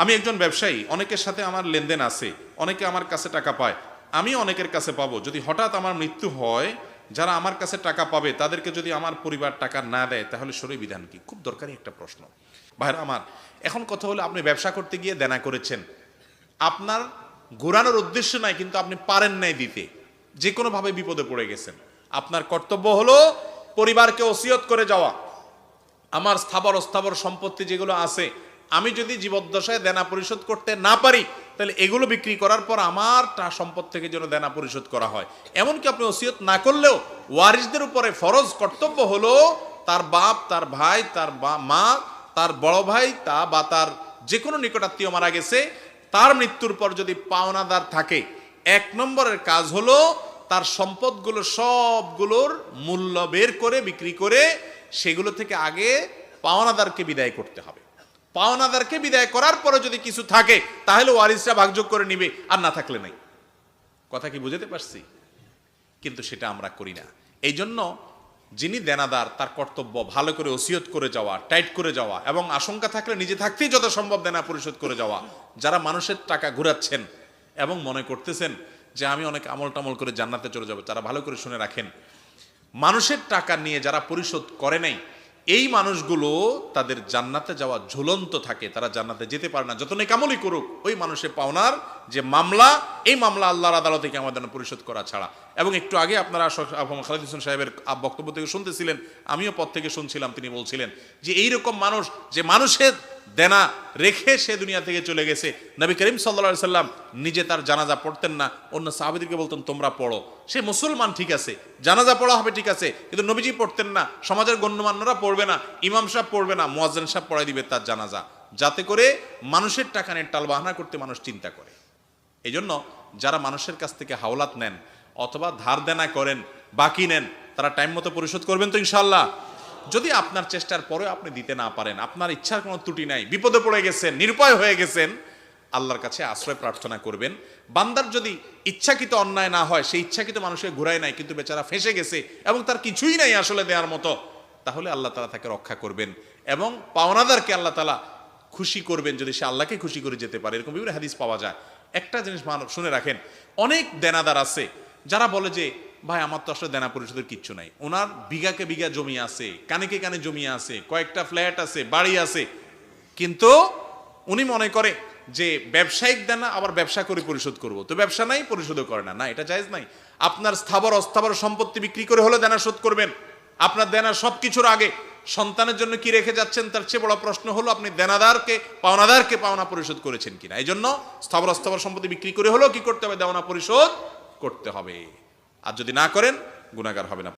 আমি একজন ব্যবসায়ী, অনেকের সাথে আমার লেনদেন আছে, অনেকে আমার কাছে টাকা পায়, আমি অনেকের কাছে পাবো। যদি হঠাৎ আমার মৃত্যু হয়, যারা আমার কাছে টাকা পাবে তাদেরকে যদি আমার পরিবার টাকা না দেয়, তাহলে শরীর বিধান কি? খুব দরকারি একটা প্রশ্ন ভাইরা আমার। এখন কথা হলো, আপনি ব্যবসা করতে গিয়ে দেনা করেছেন, আপনার ঘোরানোর উদ্দেশ্য নাই, কিন্তু আপনি পারেন নাই দিতে, যে কোনোভাবে বিপদে পড়ে গেছেন। আপনার কর্তব্য হলো পরিবারকে ওসিয়ত করে যাওয়া, আমার স্থাবর অস্থাবর সম্পত্তি যেগুলো আছে, আমি যদি জীবদ্দশায় দেনা পরিশোধ করতে না পারি, তাহলে এগুলো বিক্রি করার পর আমার সম্পদ থেকে যেন দেনা পরিশোধ করা হয়। এমনকি আপনি ওসিয়ত না করলেও ওয়ারিসদের উপরে ফরজ কর্তব্য হলো তার বাপ, তার ভাই, তার মা, তার বড় ভাই বা তার যে কোনো নিকটাত্মীয় মারা গেছে, তার মৃত্যুর পর যদি পাওনাদার থাকে, 1 নম্বরের কাজ হলো তার সম্পদগুলো সবগুলোর মূল্য বের করে বিক্রি করে সেগুলো থেকে আগে পাওনাদারকে বিদায় করতে হবে। পাওনাদারকে বিদায় করার পরে যদি কিছু থাকে, তাহলে ওয়ারিসরা ভাগযোগ করে নিবে, আর না থাকলে নাই। কথা কি বুঝতে পারছি? কিন্তু সেটা আমরা করি না। এই জন্য যিনি দেনাদার, তার কর্তব্য ভালো করে ওসিয়ত করে যাওয়া, টাইট করে যাওয়া, এবং আশঙ্কা থাকলে নিজে থাকতেই যত সম্ভব দেনা পরিশোধ করে যাওয়া। যারা মানুষের টাকা ঘুরাচ্ছেন এবং মনে করতেছেন যে আমি অনেক আমল টামল করে জান্নাতে চলে যাব, তারা ভালো করে শুনে রাখেন, মানুষের টাকা নিয়ে যারা পরিশোধ করে নাই, এই মানুষগুলো তাদের জান্নাতে যাওয়া ঝুলন্ত থাকে, তারা জান্নাতে যেতে পারে না যত নেকামলই করুক। ওই মানুষের পাওনার যে মামলা, এই মামলা আল্লাহর আদালত থেকে আমাদের পরিশোধ করা ছাড়া। এবং একটু আগে আপনারা খালেদ হোসেন সাহেবের বক্তব্য থেকে শুনতেছিলেন, আমিও পথ থেকে শুনছিলাম, তিনি বলছিলেন যে এইরকম মানুষ যে মানুষের দেনা রেখে সে দুনিয়া থেকে চলে গেছে, নবী করিম সাল্লাল্লাহু আলাইহি সাল্লাম নিজে তার জানাজা পড়তেন না, অন্য সাহাবীদেরকে বলতেন তোমরা পড়ো। সে মুসলমান, ঠিক আছে, জানাজা পড়া হবে, ঠিক আছে, কিন্তু নবীজি পড়তেন না, সমাজের গণ্যমান্যরা পড়বে না, ইমাম সাহেব পড়বে না, মুয়াজ্জিন সাহেব পড়াই দিবে তার জানাজা, যাতে করে মানুষের টাকা নিয়ে টালবাহানা করতে মানুষ চিন্তা করে। এই জন্য যারা মানুষের কাছ থেকে হাওলাত নেন অথবা ধার দেনা করেন, বাকি নেন, তারা টাইম মতো পরিশোধ করবেন তো ইনশাআল্লাহ? যদি আপনার চেষ্টার পরে আপনি দিতে না পারেন, আপনার ইচ্ছার কোনো ত্রুটি নাই, বিপদে পড়ে গেছেন, নিরুপায় হয়ে গেছেন, আল্লাহর কাছে আশ্রয় প্রার্থনা করবেন। বান্দার যদি ইচ্ছাকৃত অন্যায় না হয়, সেই ইচ্ছাকৃত মানুষের ঘুরায় নাই, কিন্তু বেচারা ফেঁসে গেছে এবং তার কিছুই নাই আসলে দেওয়ার মতো, তাহলে আল্লাহ তাআলা তাকে রক্ষা করবেন এবং পাওনাদারকে আল্লাহ তাআলা খুশি করবেন যদি সে আল্লাহকে খুশি করে যেতে পারে। এরকম বিভিন্ন হাদিস পাওয়া যায়। একটা জিনিস শুনে রাখেন, অনেক দেনাদার আছে যারা বলে যে ভাই আমার তো আসলে দেনা পরিশোধের কিচ্ছু নাই, ওনার বিঘাকে বিঘা জমি আছে, কানেকে কানে জমি আছে, কয়েকটা ফ্ল্যাট আছে, বাড়ি আছে, কিন্তু উনি মনে করে যে ব্যবসায়িক দেনা আবার ব্যবসা করে পরিশোধ করব, তো ব্যবসা নাই, পরিশোধও করে না। না, এটা জায়েজ নাই। আপনার স্থাবর অস্থাবর সম্পত্তি বিক্রি করে হলে দেনা শোধ করবেন। আপনার দেনা সবকিছুর আগে সন্তানের জন্য কি রেখে যাচ্ছেন, তার চেয়ে বড় প্রশ্ন হলো আপনি দেনাদারকে পাওনা পরিশোধ করেছেন কিনা। এই জন্য স্থাবর অস্থাবর সম্পত্তি বিক্রি করে হলেও কি করতে হবে, দেওনা পরিশোধ করতে হবে। আর যদি না করেন, গুনাহগার হবেন।